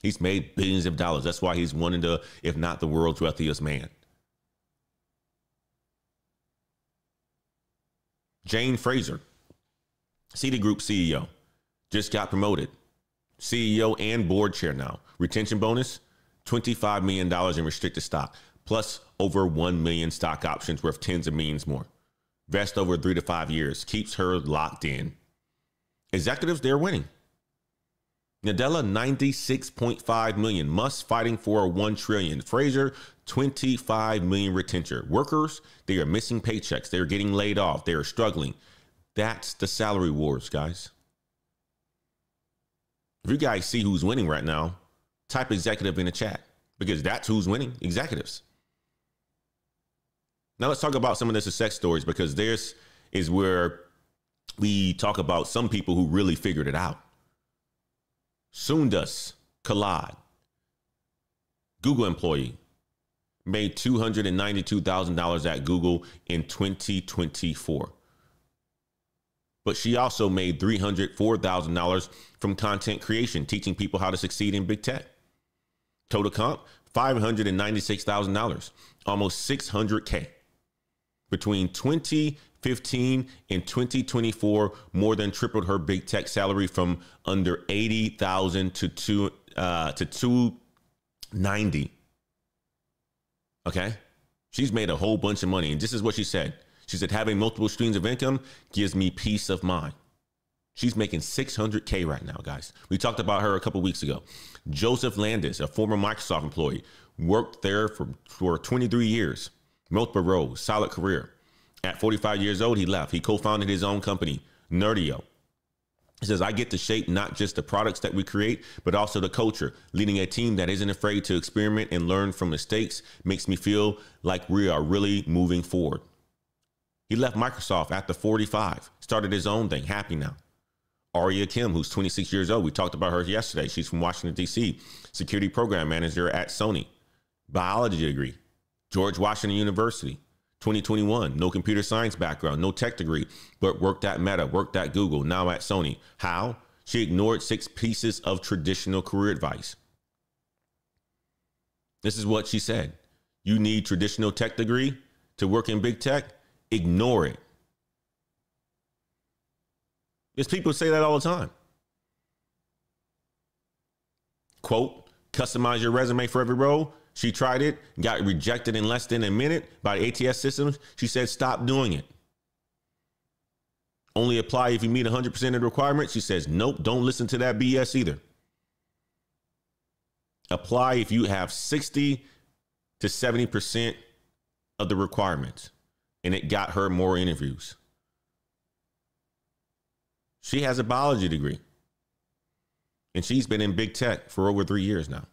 He's made billions of dollars. That's why he's one of the, if not the world's wealthiest man. Jane Fraser, Citigroup CEO, just got promoted. CEO and board chair now. Retention bonus, $25 million in restricted stock, plus over 1 million stock options worth tens of millions more. Vest over 3 to 5 years, keeps her locked in. Executives, they're winning. Nadella, 96.5 million. Musk fighting for 1 trillion. Fraser, 25 million retention. Workers, they are missing paychecks. They're getting laid off. They are struggling. That's the salary wars, guys. If you guys see who's winning right now, type executive in the chat, because that's who's winning, executives. Now let's talk about some of the success stories, because this is where we talk about some people who really figured it out. Sundas Kalad, Google employee, made $292,000 at Google in 2024. But she also made $304,000 from content creation, teaching people how to succeed in big tech. Total comp, $596,000, almost $600K. Between 2015 and 2024, more than tripled her big tech salary from under $80,000 to $290,000. Okay, she's made a whole bunch of money, and this is what she said. She said, having multiple streams of income gives me peace of mind. She's making $600K right now, guys. We talked about her a couple weeks ago. Joseph Landis, a former Microsoft employee, worked there for 23 years, multiple roles, solid career. At 45 years old, he left. He co-founded his own company, Nerdio. He says, I get to shape not just the products that we create, but also the culture. Leading a team that isn't afraid to experiment and learn from mistakes makes me feel like we are really moving forward. He left Microsoft after 45, started his own thing, happy now. Aria Kim, who's 26 years old. We talked about her yesterday. She's from Washington, D.C., security program manager at Sony, biology degree, George Washington University, 2021, no computer science background, no tech degree, but worked at Meta, worked at Google, now at Sony. How? She ignored 6 pieces of traditional career advice. This is what she said. You need traditional tech degree to work in big tech? Ignore it. There's people say that all the time. Quote, customize your resume for every role. She tried it, got rejected in less than a minute by ATS systems. She said, stop doing it. Only apply if you meet 100% of the requirements. She says, nope, don't listen to that BS either. Apply if you have 60 to 70% of the requirements. And it got her more interviews. She has a biology degree. And she's been in big tech for over 3 years now.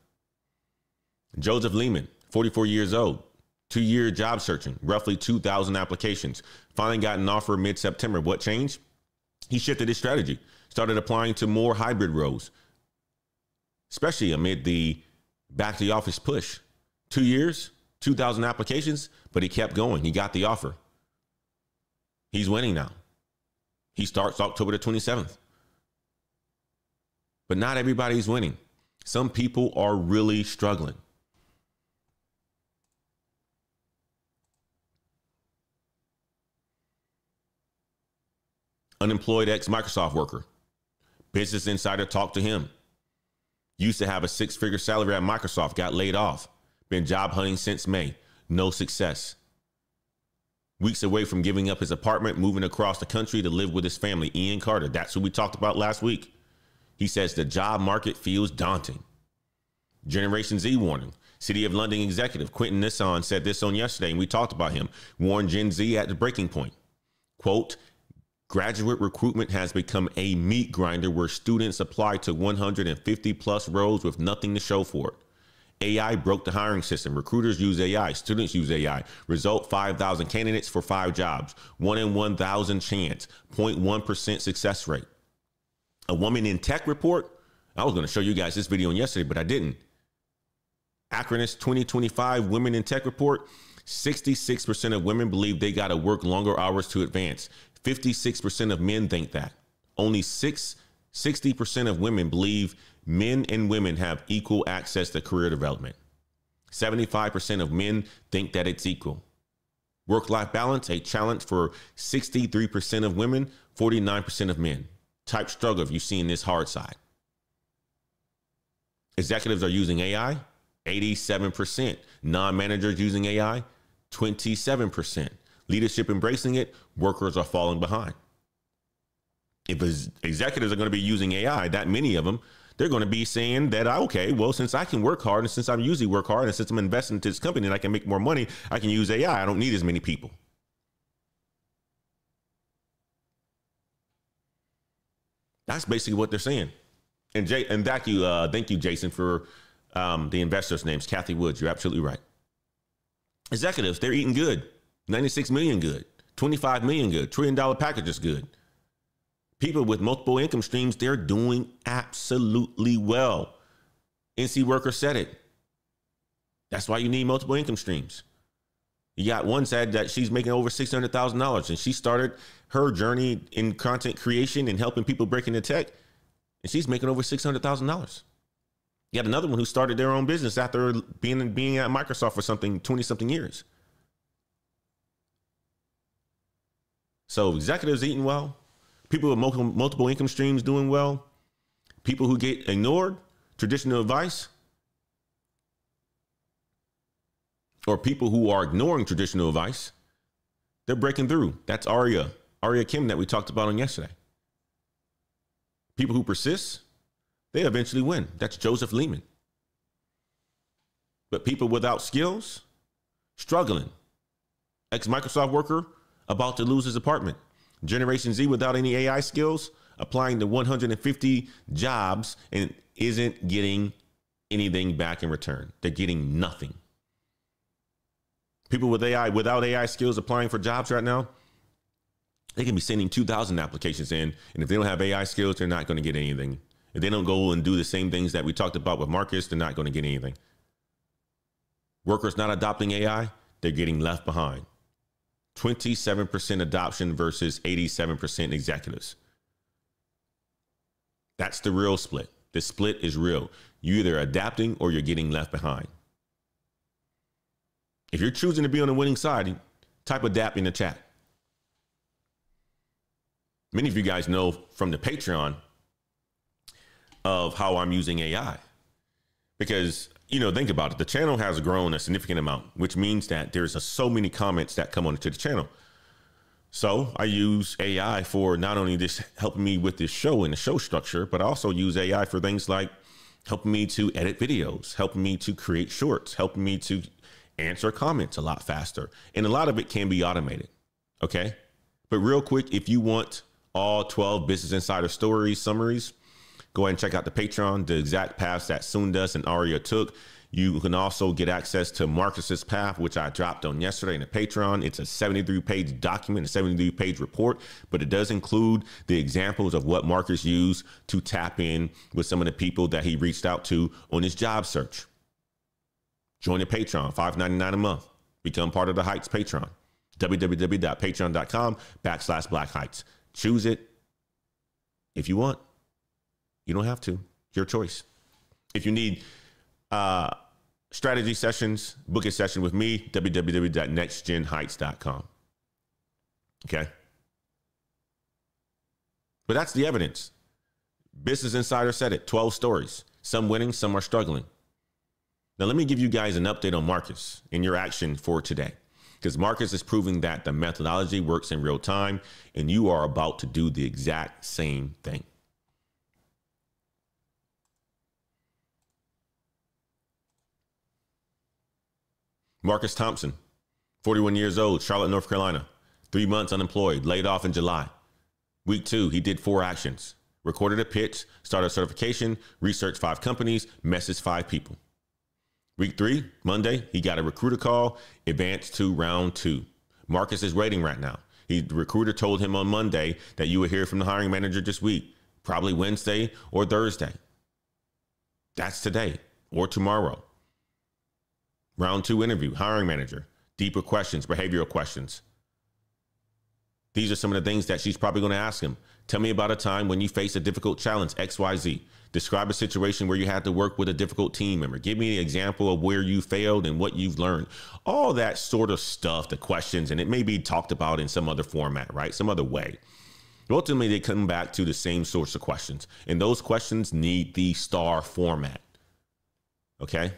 Joseph Lehman, 44 years old, 2-year job searching, roughly 2,000 applications. Finally got an offer mid-September. What changed? He shifted his strategy, started applying to more hybrid roles, especially amid the back to the office push. 2 years, 2,000 applications, but he kept going. He got the offer. He's winning now. He starts October the 27th. But not everybody's winning. Some people are really struggling. Unemployed ex-Microsoft worker. Business Insider talked to him. Used to have a 6-figure salary at Microsoft, got laid off. Been job hunting since May. No success. Weeks away from giving up his apartment, moving across the country to live with his family. Ian Carter, that's who we talked about last week. He says the job market feels daunting. Generation Z warning. City of London executive Quentin Nissan said this on yesterday, and we talked about him. Warned Gen Z at the breaking point. Quote, graduate recruitment has become a meat grinder where students apply to 150 plus roles with nothing to show for it. AI broke the hiring system. Recruiters use AI. Students use AI. Result, 5,000 candidates for 5 jobs. 1 in 1,000 chance. 0.1% success rate. A woman in tech report, I was going to show you guys this video yesterday, but I didn't. Acronis 2025 Women in Tech Report. 66% of women believe they got to work longer hours to advance. 56% of men think that. Only 60% of women believe men and women have equal access to career development. 75% of men think that it's equal. Work-life balance, a challenge for 63% of women, 49% of men. Type struggle if you've seen this hard side. Executives are using AI, 87%. Non-managers using AI, 27%. Leadership embracing it, workers are falling behind. If executives are going to be using AI, that many of them, they're going to be saying that, okay, well, since I can work hard and since I usually work hard and since I'm investing into this company and I can make more money, I can use AI. I don't need as many people. That's basically what they're saying. And thank you, Jason, for the investors' names. Kathy Woods, you're absolutely right. Executives, they're eating good. 96 million good. 25 million good. $1 trillion package is good. People with multiple income streams, they're doing absolutely well. NC Worker said it. That's why you need multiple income streams. You got one said that she's making over $600,000 and she started her journey in content creation and helping people break into tech. And she's making over $600,000. You got another one who started their own business after being at Microsoft for 20-something years. So executives eating well. People with multiple income streams doing well. People who get ignored, traditional advice. Or people who are ignoring traditional advice, they're breaking through. That's Aria Kim that we talked about on yesterday. People who persist, they eventually win. That's Joseph Lehman. But people without skills, struggling. Ex-Microsoft worker about to lose his apartment. Generation Z without any AI skills, applying to 150 jobs and isn't getting anything back in return. They're getting nothing. People with without AI skills applying for jobs right now, they can be sending 2,000 applications in. And if they don't have AI skills, they're not going to get anything. If they don't go and do the same things that we talked about with Marcus, they're not going to get anything. Workers not adopting AI, they're getting left behind. 27% adoption versus 87% executives. That's the real split. The split is real. You're either adapting or you're getting left behind. If you're choosing to be on the winning side, type adapt in the chat. Many of you guys know from the Patreon of how I'm using AI. Because, think about it. The channel has grown a significant amount, which means that there's so many comments that come onto the channel. So I use AI for not only this helping me with this show and the show structure, but I also use AI for things like helping me to edit videos, helping me to create shorts, helping me to answer comments a lot faster. And a lot of it can be automated. Okay. But real quick, if you want all 12 Business Insider stories, summaries, go ahead and check out the Patreon, the exact paths that Sundas and Aria took. You can also get access to Marcus's path, which I dropped on yesterday in the Patreon. It's a 73-page document, a 73-page report, but it does include the examples of what Marcus used to tap in with some of the people that he reached out to on his job search. Join the Patreon, $5.99 a month. Become part of the Heights Patreon. www.patreon.com/Black Heights. Choose it if you want. You don't have to. Your choice. If you need strategy sessions, book a session with me, www.nextgenheights.com. Okay. But that's the evidence. Business Insider said it. 12 stories. Some winning, some are struggling. Now, let me give you guys an update on Marcus and your action for today. Because Marcus is proving that the methodology works in real time, and you are about to do the exact same thing. Marcus Thompson, 41 years old, Charlotte, North Carolina, 3 months unemployed, laid off in July. Week 2, he did 4 actions. Recorded a pitch, started certification, researched 5 companies, messaged 5 people. Week 3, Monday, he got a recruiter call, advanced to round 2. Marcus is waiting right now. The recruiter told him on Monday that you would hear from the hiring manager this week, probably Wednesday or Thursday. That's today or tomorrow. Round 2 interview, hiring manager, deeper questions, behavioral questions. These are some of the things that she's probably going to ask him. Tell me about a time when you faced a difficult challenge, XYZ. Describe a situation where you had to work with a difficult team member. Give me an example of where you failed and what you've learned. All that sort of stuff, the questions, and it may be talked about in some other format, right? Some other way. Ultimately, they come back to the same sorts of questions. And those questions need the STAR format. Okay?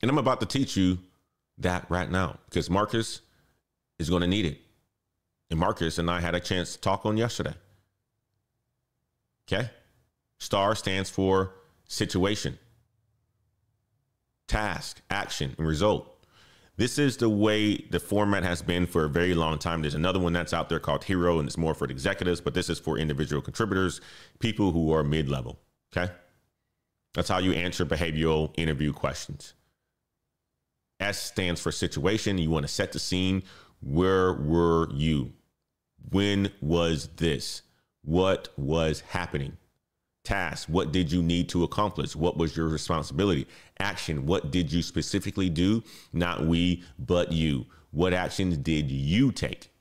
And I'm about to teach you that right now because Marcus is going to need it. And Marcus and I had a chance to talk on yesterday. Okay? STAR stands for situation, task, action, and result. This is the way the format has been for a very long time. There's another one that's out there called Hero, and it's more for the executives, but this is for individual contributors, people who are mid-level. Okay? That's how you answer behavioral interview questions. S stands for situation. You want to set the scene. Where were you? When was this? What was happening? Task. What did you need to accomplish? What was your responsibility? Action. What did you specifically do? Not we, but you. What actions did you take?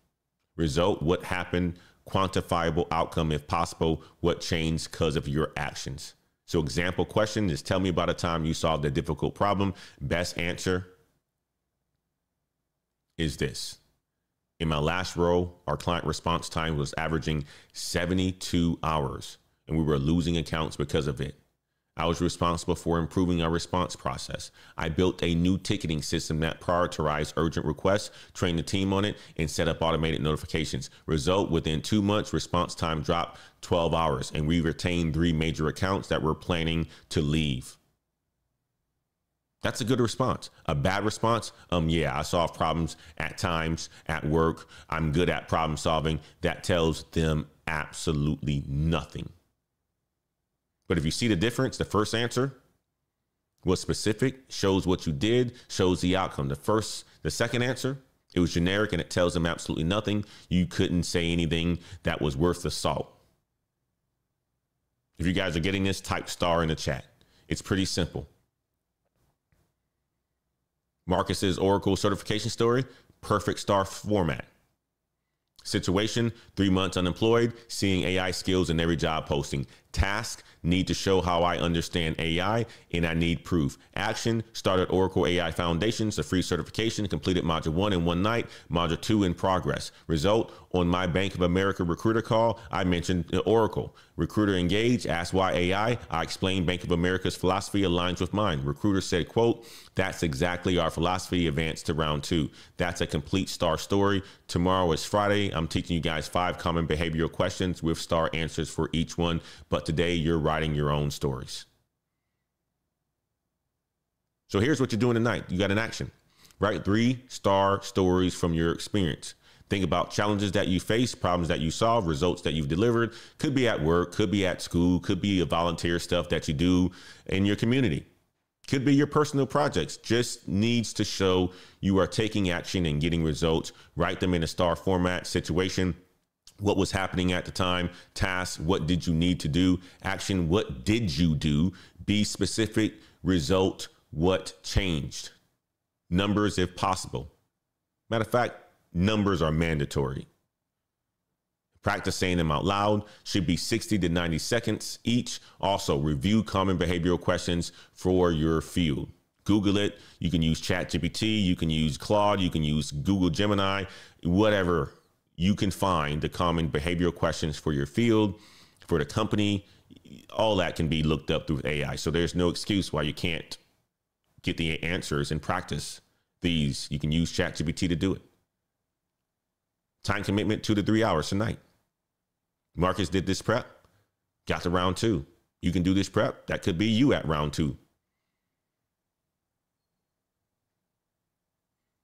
Result. What happened? Quantifiable outcome if possible. What changed because of your actions? So example question is tell me about a time you solved a difficult problem. Best answer is this. In my last role, our client response time was averaging 72 hours, and we were losing accounts because of it. I was responsible for improving our response process. I built a new ticketing system that prioritized urgent requests, trained the team on it, and set up automated notifications. Result, within 2 months, response time dropped 12 hours, and we retained 3 major accounts that were planning to leave. That's a good response. A bad response? Yeah, I solve problems at times at work. I'm good at problem solving. That tells them absolutely nothing. But if you see the difference, the first answer was specific, shows what you did, shows the outcome. The second answer, it was generic and it tells them absolutely nothing. You couldn't say anything that was worth the salt. If you guys are getting this, type STAR in the chat. It's pretty simple. Marcus's Oracle certification story, perfect STAR format. Situation, 3 months unemployed, seeing AI skills in every job posting. Task, need to show how I understand AI and I need proof. Action, started Oracle AI Foundations, a free certification, completed module 1 in 1 night, module 2 in progress. Result, on my Bank of America recruiter call, I mentioned Oracle. Recruiter engaged, asked why AI. I explained Bank of America's philosophy aligns with mine. Recruiter said, quote, that's exactly our philosophy. Advanced to round 2. That's a complete STAR story. Tomorrow is Friday. I'm teaching you guys 5 common behavioral questions with STAR answers for each one. But today you're writing your own stories. So here's what you're doing tonight. You got an action. Write 3 STAR stories from your experience. Think about challenges that you face, problems that you solve, results that you've delivered. Could be at work, could be at school, could be a volunteer stuff that you do in your community. Could be your personal projects. Just needs to show you are taking action and getting results. Write them in a STAR format. Situation, what was happening at the time? Task, what did you need to do? Action, what did you do? Be specific. Result, what changed? Numbers if possible. Matter of fact, numbers are mandatory. Practice saying them out loud. Should be 60 to 90 seconds each. Also, review common behavioral questions for your field. Google it. You can use ChatGPT. You can use Claude. You can use Google Gemini. Whatever you can find the common behavioral questions for your field, for the company. All that can be looked up through AI. So there's no excuse why you can't get the answers and practice these. You can use ChatGPT to do it. Time commitment, 2 to 3 hours tonight. Marcus did this prep, got to round 2. You can do this prep. That could be you at round 2.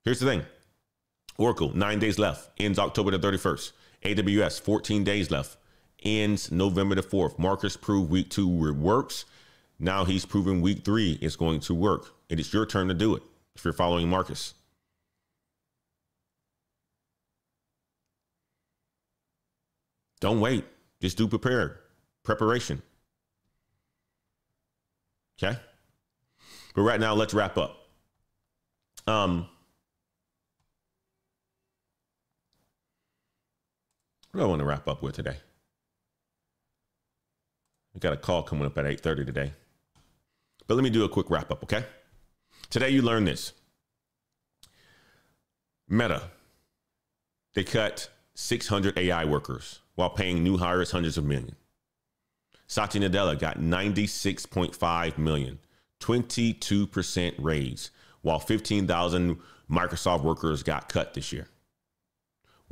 Here's the thing. Oracle, 9 days left, ends October the 31st. AWS, 14 days left, ends November the 4th. Marcus proved week 2 works. Now he's proven week 3 is going to work. It is your turn to do it if you're following Marcus. Don't wait. Just do preparation. Okay. But right now, let's wrap up. What do I want to wrap up with today? We got a call coming up at 8:30 today. But let me do a quick wrap up, okay? Today you learned this. Meta, they cut 600 AI workers while paying new hires hundreds of millions. Satya Nadella got $96.5 million, 22% raise, while 15,000 Microsoft workers got cut this year.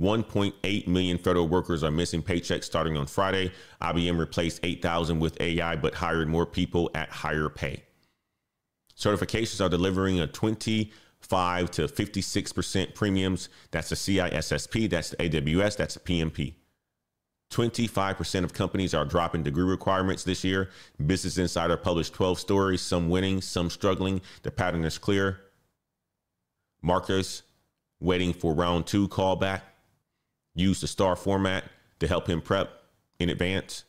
1.8 million federal workers are missing paychecks starting on Friday. IBM replaced 8,000 with AI, but hired more people at higher pay. Certifications are delivering a 25 to 56% premiums. That's the CISSP, that's the AWS, that's the PMP. 25% of companies are dropping degree requirements this year. Business Insider published 12 stories, some winning, some struggling. The pattern is clear. Marcus waiting for round 2 callback. Use the STAR format to help him prep in advance.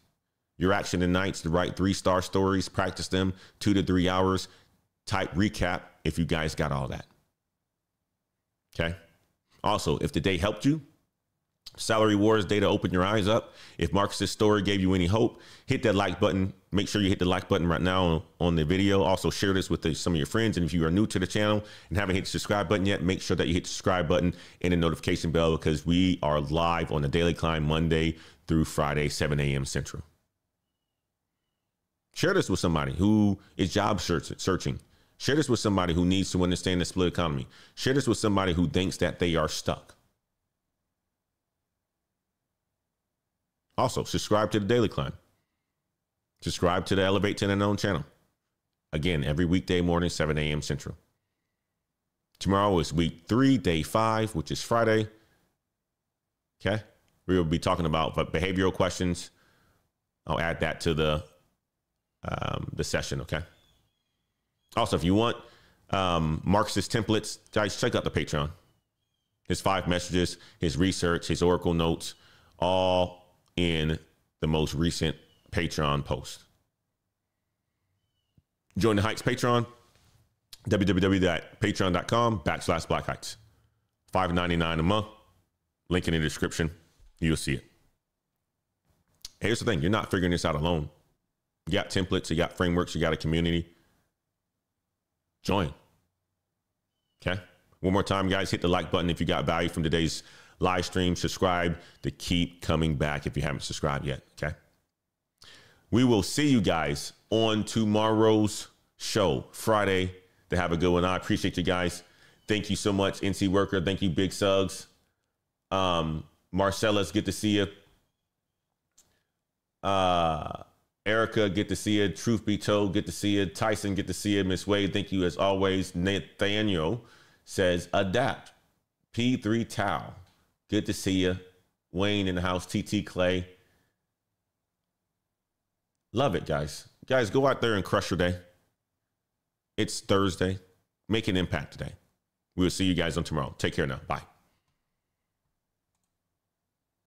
Your action tonight's to write 3-star stories, practice them 2 to 3 hours. Type recap if you guys got all that. Okay. Also, if the day helped you, Salary Wars data opened your eyes up. If Marcus's story gave you any hope, hit that like button. Make sure you hit the like button right now on the video. Also share this with some of your friends. And if you are new to the channel and haven't hit the subscribe button yet, make sure that you hit the subscribe button and the notification bell, because we are live on the Daily Climb Monday through Friday, 7 a.m. Central. Share this with somebody who is job searching. Share this with somebody who needs to understand the split economy. Share this with somebody who thinks that they are stuck. Also, subscribe to the Daily Climb. Subscribe to the Elevate to the Unknown channel. Again, every weekday morning, 7 a.m. Central. Tomorrow is week 3, day 5, which is Friday. Okay. We will be talking about behavioral questions. I'll add that to the session. Okay. Also, if you want Marcus's templates, guys, check out the Patreon. His 5 messages, his research, his Oracle notes, all in the most recent Patreon post. Join the Heights Patreon, www.patreon.com/Black Heights. $5.99 a month. Link in the description. You'll see it. Here's the thing. You're not figuring this out alone. You got templates, you got frameworks, you got a community. Join. Okay. One more time, guys, hit the like button if you got value from today's live stream. Subscribe to keep coming back if you haven't subscribed yet. Okay. We will see you guys on tomorrow's show, Friday. To have a good one. I appreciate you guys. Thank you so much, NC Worker. Thank you, Big Suggs. Marcellus, good to see you. Erica, good to see you. Truth Be Told, good to see you. Tyson, good to see you. Miss Wade, thank you as always. Nathaniel says, adapt. P3 Towel, good to see you. Wayne in the house. TT Clay. Love it, guys. Guys, go out there and crush your day. It's Thursday. Make an impact today. We will see you guys on tomorrow. Take care now. Bye.